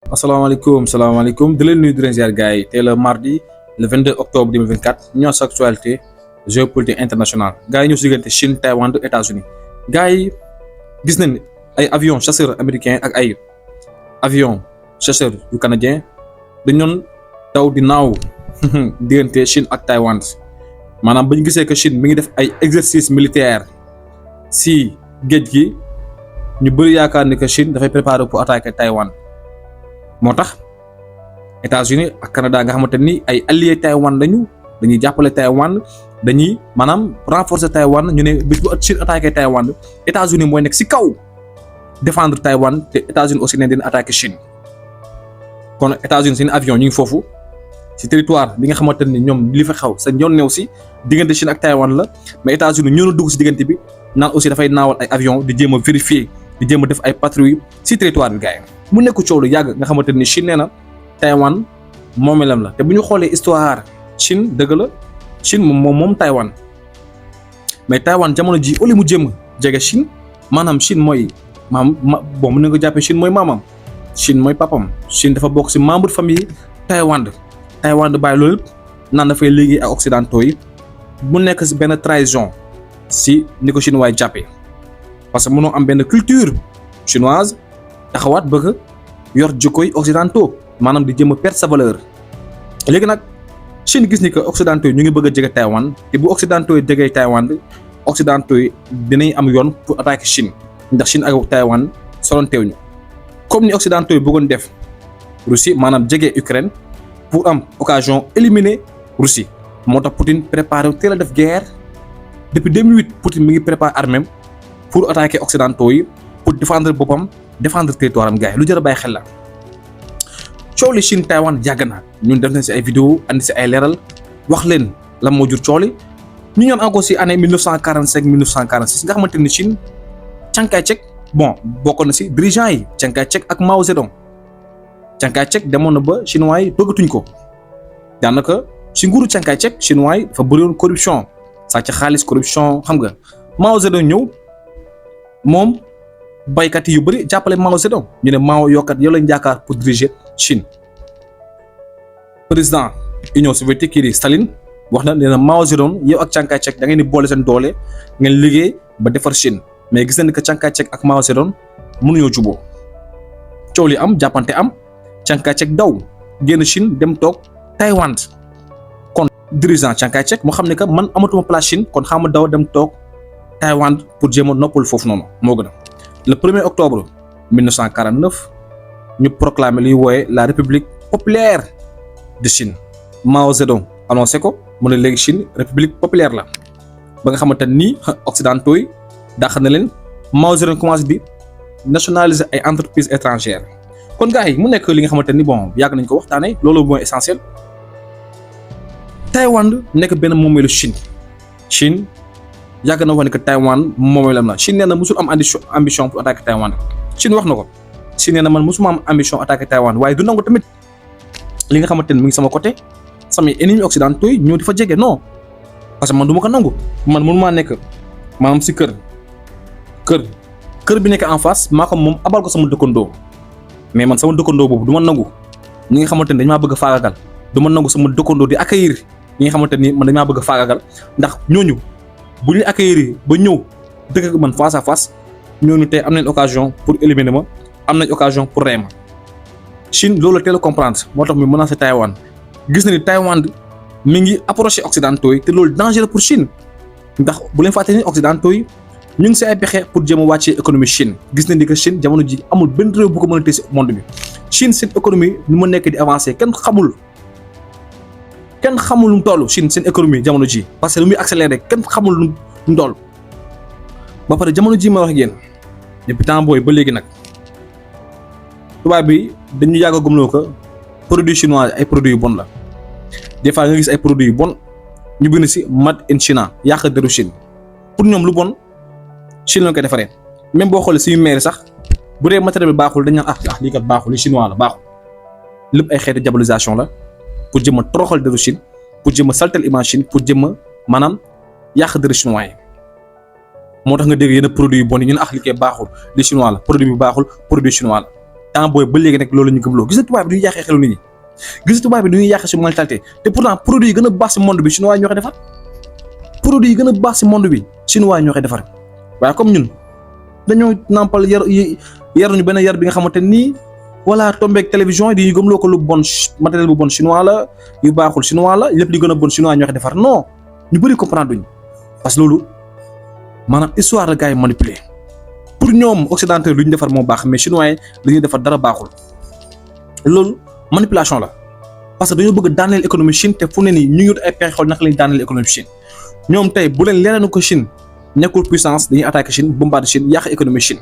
Assalamu alaikum. De leen nuyu di leen ziar gars yi tey le mardi le 22 octobre 2024 ñoo sa actualité géopolitique internationale gars yi ñoo si diggante Chine Taïwan de États-Unis gars yi gis nañ ay avions chasseurs américains ak ay avions chasseurs yu canadiens dañ doon daw di naaw diggante Chine ak Taïwan maanaam ba ñu gisee que Chine mi ngi def ay exercice militaire si géej gi ñu bëri yaakaar ni que Chine dafay préparer pour attaquer Taïwan. moo tax États-Unis ak Canada nga xamante ni ay alliés Taïwan lañu dañuy jàppale Taïwan dañuy maanaam renforcer Taïwan ñu ne bis bu Chine attaqué Taïwan États-Unis mooy nekk si kaw défendre Taïwan te États-Unis aussi ne dina attaqué Chine kon États-Unis seen avion ñu ngi foofu si territoire bi nga xamante ni ñoom li fa xaw sa ñoon new si diggante Chine ak Taïwan la mais États-Unis ñoo dugg si diggante bi naan aussi dafay naawal ay avion di jéem a vérifier di jéem a def ay patrouille si territoire bi gars yi mu nekk coow lu yàgg nga xamante ni Chine nee na Taïwan moomelam la te bu ñu xoolee histoire Chine dëgg la Chine moom Taïwan mais Taïwan jamono ji au lieu mu jéem a jege Chine maanaam Chine mooy bon mën na ko jàppee Chine mooy maamam Chine mooy papam Chine dafa bokk si membre famille Taïwan bàyyi loolu naan dafay liggéey ak occidentaux yi mu nekk si benn trahison si ni ko Chine waay jàppee parce que mënoo am benn culture chinoise taxawaat bëgg yor jikkoy occidentaux maanaam di jëm a perdre sa valeur léegi nag Chine gis ni que occidentaux yi ñu ngi bëgg a jege Taïwan te bu occidentaux yi jegee Taïwan occidentaux yi dinañ am yoon pour attaquer Chine ndax Chine ak Taïwan solonteewuñu comme ni occidentaux yi bëggoon def Russie maanaam jege Ukraine pour am occasion éliminer Russie moo tax Poutine préparé teel a def guerre depuis 2008 Poutine mi ngi préparé armée pour attaquer occidentaux yi pour défendre boppam. défendre territoire am gars yi lu jar a bàyyi xel la coow li Chine Taïwan yàgg na ñun def nañ si ay vidéo andi si ay leeral wax leen lan moo jur coow li ñu ñoon encore si année 1945 1946 nga xamante ni Chine Chiang Kai-shek bon bokk na si dirigeant yi Chiang Kai-shek ak Mao Zedong Chiang Kai-shek demoon na ba chinois yi bëggatuñ ko daanaka si nguuru Chiang Kai-shek chinois yi dafa bëri woon corruption sàcc xaalis corruption xam nga Mao Zedong ñëw moom. baykat yu bëri jàppale Mao Zedong ñu ne Mao yokkat yow lañ jaakaar pour diriger Chine président Union soviétique kii di Staline wax na nee na Mao Zedong yow ak Chiang Kai-shek da ngeen di boole seen doole ngeen liggéey ba defar Chine mais gis nañ que Chiang Kai-shek ak Mao Zedong mënuñoo juboo coow li am jàppante am Chiang Kai-shek daw génn Chine dem toog Taïwan kon dirigeant Chiang Kai-shek moo xam ne que man amatuma place Chine kon xam nga daw dem toog Taïwan pour jéem a noppal foofu noonu moo gën a le 1er octobre 1949 ñu proclamé li ñuy wooye la République populaire de Chine Mao Zedong annoncé ko mu ne léegi Chine République populaire la ba nga xamante ni occidentaux yi dàq na leen Mao Zedong commencé di nationaliser ay entreprises étrangères kon gars yi mu nekk li nga xamante ni bon yàgg nañ ko waxtaanee loolu mooy essentiel Taïwan nekk benn moomeelu Chine yàgg na wax ne que Taïwan moomeelam la Chine nee na musul am ambition pour attaquer Taïwan Chine wax na ko Chine nee na man musuma am ambition attaquer Taïwan waaye du nangu tamit li nga xamante ni mi ngi sama côté samay ennemis occidentaux yi ñëw di fa jege non parce que man du ma ko nangu man mënumaa nekk maanaam si kër bi nekk en face maa ko moom abal ko sama dëkkandoo mais man sama dëkkandoo boobu du ma nangu ñi nga xamante ni dañ maa bëgg a faagagal du ma nangu sama dëkkandoo di accueillir ñi nga xamante ni man dañ maa bëgg a faagagal ndax ñooñu. bu ñu accueillir ba ñëw dëkk man face à face ñooñu tey am nañ occasion pour éliminer ma am nañ occasion pour rey ma Chine loolu la teel a comprendre moo tax mu menacé Taïwan gis na ni Taïwan mi ngi approché occidentaux yi te loolu dangereux pour Chine ndax bu leen fàtte ni occidentaux yi ñu ngi si ay pexe pour jéem a wàccee économie Chine gis nañ ni que Chine jamono ji amul benn réew bu ko mën a téye si monde bi Chine seen économie nu ma nekk di avancer kenn xamul lu mu toll Chine seen économie jamono ji parce que lu muy accéléré kenn xamul lu mu toll ba pare jamono ji ma wax ak yéen depuis temps booy ba léegi nag tubaab bi dañu yàgg a gëmloo ko produit chinois ay produits yu bon la des fois nga gis ay produits yu bon ñu bind si made in China yàq deru Chine pour ñoom lu bon Chine lañ koy defaree même boo xoolee suñu maire sax bu dee matériel bi baaxul dañ naan lii kat baaxul li chinois la baaxul lépp ay xeetu diabolisation la. pour jëm a toroxal deru Chine pour jëm a saltel image Chine pour jëm a maanaam yàq deru chinois yi moo tax nga dégg yenn produit yu bon yi ñu ne li koy baaxul li chinois la produit bi baaxul produit chinois la temps booy ba léegi nag loolu ñu gëmloo gis nga tubaab bi du ñu yàqee xelu nit ñi gis nga tubaab bi du ñu yàqee si mentalité te pourtant produit yi gën a baax si monde bi chinois ñoo koy defar produit yi gën a baax si monde bi chinois ñoo koy defar waaye comme ñun dañoo nampal yaruñu benn yar bi nga xamante nii wala tombeeg télévision yi di ñu gëmloo ko lu bon matériel bu bon chinois la yu baaxul chinois la lépp li gën a bon chinois ñoo koy defar non ñu bëri comprendre duñ parce que loolu maanaam histoire la gars yi manipulé pour ñoom occidentaux lu ñu defar moo baax mais chinois yi li ñuy defar dara baaxul loolu manipulation la parce que dañoo bëgg daaneel économie Chine te fu ne nii ñu ngi ay pexe xool naka la ñuy daaneel économie Chine ñoom tey bu leen leeral ko Chine nekkul puissance dañuy attaquer Chine bombarder Chine yàq économie Chine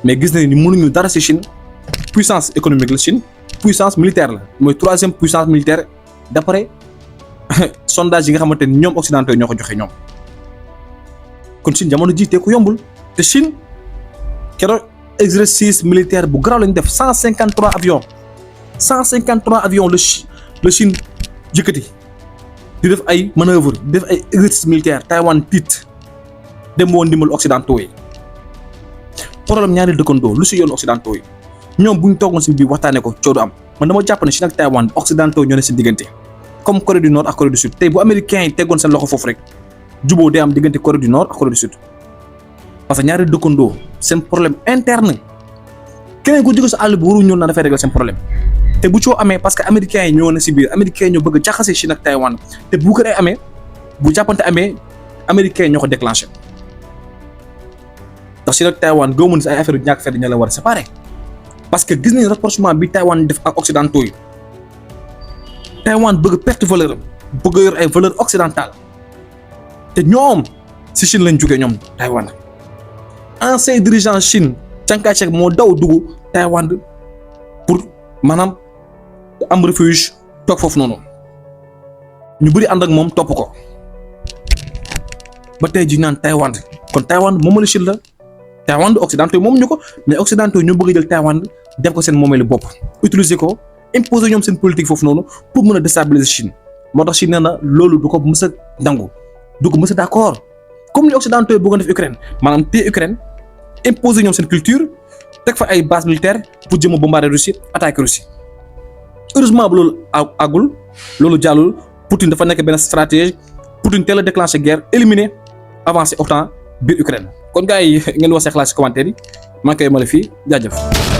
mais gis nañ ni mënuñu dara ci Chine puissance économique la Chine puissance militaire la mooy 3e puissance militaire d'après sondage yi nga xamante ni ñoom occidentaux yi ñoo ko joxe ñoom kon Chine jamono ji te ko yombul te Chine keroog exercice militaire bu garaaw lañ def 153 avions 153 avions la Chine jëkkati di def ay manœuvre di def ay exercice militaire Taiwan tiit dem woon ndimbal occidentaux yi problème ñaari dëkkandoo lu si yoon occidentaux yi ñoom bu ñu toogoon si biir waxtaanee ko coodu am man dama jàpp ne Chine ak Taiwan occidentaux ñoo ne si diggante comme Corée du Nord ak Corée du Sud tey bu américains yi teggoon seen loxo foofu rek juboo day am diggante Corée du Nord ak Corée du Sud parce que ñaari dëkkandoo seen problème interne keneen ku jóge sa àll bi waruñu ñëw na dafay régler seen problème te bu coo amee parce que américains yi ñoo ne si biir américains yi ñoo bëgg a jaxase Chine ak Taïwan te bu ko dee amee bu jàppante amee américains yi ñoo ko déclenché ndax Chine ak Taïwan gëmu ni si ay affaire yu ñàkk fedd ña la war a séparer parce que gis nañ rapprochement bi Taïwan def ak occidentaux yi Taïwan bëgg perte valeur am bëgg yor ay valeur occidentale te ñoom si Chine lañ jógee ñoom Taïwan ancien dirigeant Chine Chiang Kai-shek moo daw dugg Taïwan pour maanaam am refuge toog foofu noonu ñu bëri ànd ak moom topp ko ba tey ji naan Taïwan kon Taïwan moomeelu Chine la Taïwan occidentaux yi moom ñu ko mais occidentaux yi ñoo bëgg a jël Taïwan def ko seen moomeelu bopp utiliser ko imposer ñoom seen politique foofu noonu pour mën a déstabiliser Chine moo tax Chine nee na loolu du ko mës a nangu du ko mës a d'accord comme li occidentaux yi bëggoon def Ukraine maanaam téye Ukraine imposer ñoom seen culture teg fa ay base militaire pour jëm a bombarder Russie attaquer Russie heureusement ba loolu àggul loolu jàllul Poutine dafa nekk benn stratégie Poutine teel a déclencher guerre éliminer avancer OTAN biir Ukraine kon gars yi ngeen wax seen xalaat ci commentaire yi maa ngi koy yemale fii jaajëf.